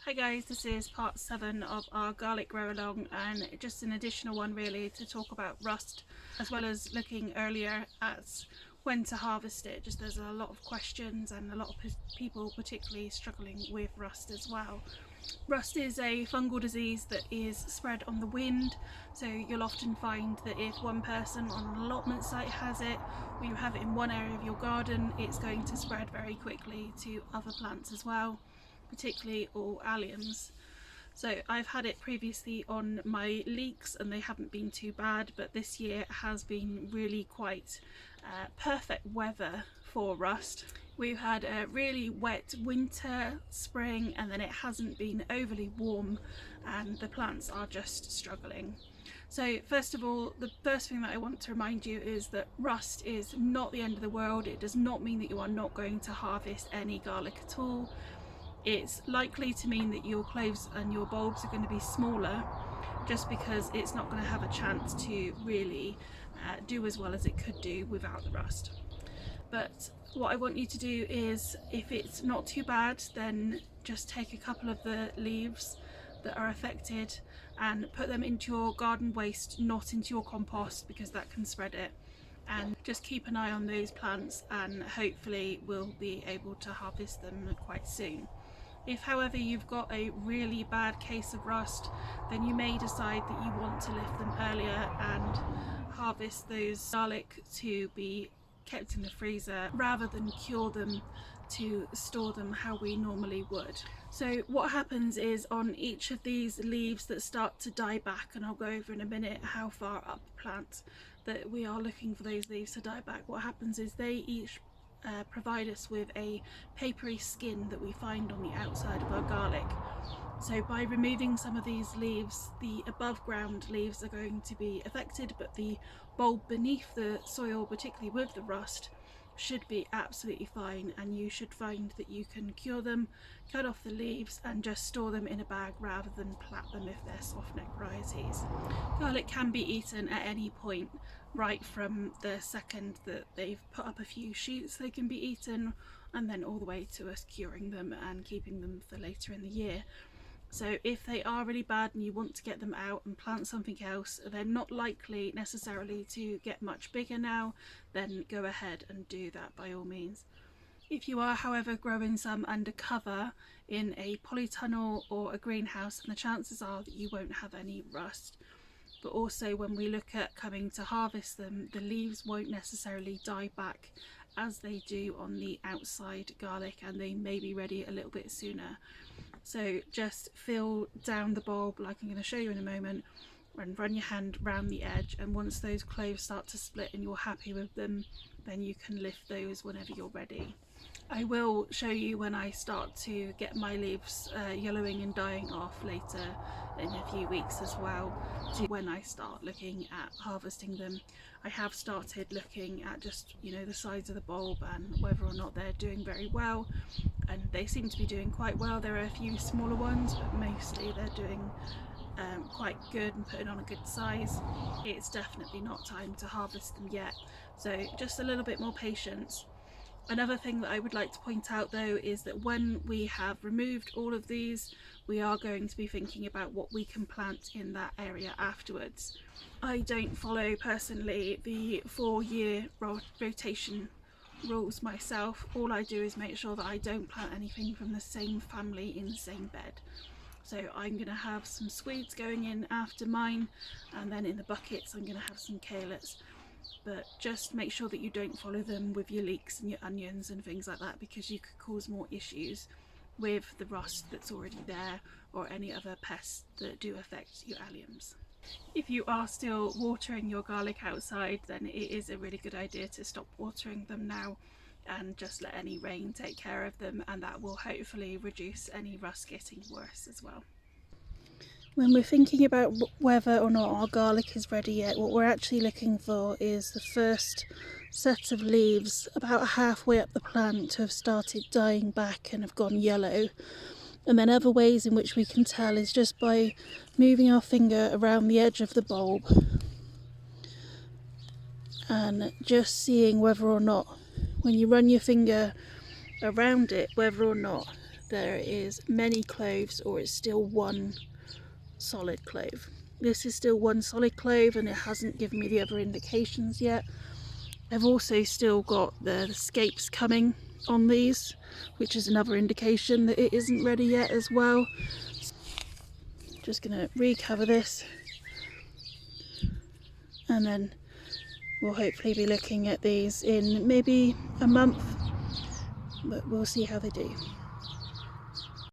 Hi guys, this is part 7 of our garlic grow along, and just an additional one really to talk about rust, as well as looking earlier at when to harvest it. Just there's a lot of questions and a lot of people particularly struggling with rust as well. Rust is a fungal disease that is spread on the wind, so you'll often find that if one person on an allotment site has it, or you have it in one area of your garden, it's going to spread very quickly to other plants as well, particularly all alliums. So I've had it previously on my leeks and they haven't been too bad, but this year has been really quite perfect weather for rust. We've had a really wet winter, spring, and then it hasn't been overly warm and the plants are just struggling. So first of all, the first thing that I want to remind you is that rust is not the end of the world. It does not mean that you are not going to harvest any garlic at all. It's likely to mean that your cloves and your bulbs are going to be smaller, just because it's not going to have a chance to really do as well as it could do without the rust. But what I want you to do is, if it's not too bad, then just take a couple of the leaves that are affected and put them into your garden waste, not into your compost, because that can spread it. And just keep an eye on those plants and hopefully we'll be able to harvest them quite soon. If however you've got a really bad case of rust, then you may decide that you want to lift them earlier and harvest those garlic to be kept in the freezer rather than cure them to store them how we normally would. So what happens is, on each of these leaves that start to die back, and I'll go over in a minute how far up the plant that we are looking for those leaves to die back, what happens is they each provide us with a papery skin that we find on the outside of our garlic. So by removing some of these leaves, the above ground leaves are going to be affected, but the bulb beneath the soil, particularly with the rust, should be absolutely fine, and you should find that you can cure them, cut off the leaves and just store them in a bag rather than plat them if they're soft neck varieties. Garlic can be eaten at any point, right from the second that they've put up a few shoots they can be eaten, and then all the way to us curing them and keeping them for later in the year. So if they are really bad and you want to get them out and plant something else, they're not likely necessarily to get much bigger now, then go ahead and do that by all means. If you are however growing some under cover in a polytunnel or a greenhouse, then the chances are that you won't have any rust. But also when we look at coming to harvest them, the leaves won't necessarily die back as they do on the outside garlic, and they may be ready a little bit sooner. So just feel down the bulb like I'm going to show you in a moment, and run your hand round the edge, and once those cloves start to split and you're happy with them, then you can lift those whenever you're ready. I will show you when I start to get my leaves yellowing and dying off later in a few weeks as well, to when I start looking at harvesting them. I have started looking at just, the size of the bulb and whether or not they're doing very well, and they seem to be doing quite well. There are a few smaller ones, but mostly they're doing quite good and putting on a good size. It's definitely not time to harvest them yet, so just a little bit more patience. Another thing that I would like to point out though is that when we have removed all of these, we are going to be thinking about what we can plant in that area afterwards. I don't follow personally the 4-year rotation rules myself. All I do is make sure that I don't plant anything from the same family in the same bed. So I'm going to have some Swedes going in after mine, and then in the buckets I'm going to have some Calets. But just make sure that you don't follow them with your leeks and your onions and things like that, because you could cause more issues with the rust that's already there or any other pests that do affect your alliums. If you are still watering your garlic outside, then it is a really good idea to stop watering them now and just let any rain take care of them, and that will hopefully reduce any rust getting worse as well. When we're thinking about whether or not our garlic is ready yet, what we're actually looking for is the first set of leaves about halfway up the plant to have started dying back and have gone yellow. And then other ways in which we can tell is just by moving our finger around the edge of the bulb and just seeing whether or not, when you run your finger around it, whether or not there is many cloves or it's still one solid clove. This is still one solid clove and it hasn't given me the other indications yet. I've also still got the scapes coming on these, which is another indication that it isn't ready yet as well. Just going to recover this, and then we'll hopefully be looking at these in maybe a month, but we'll see how they do.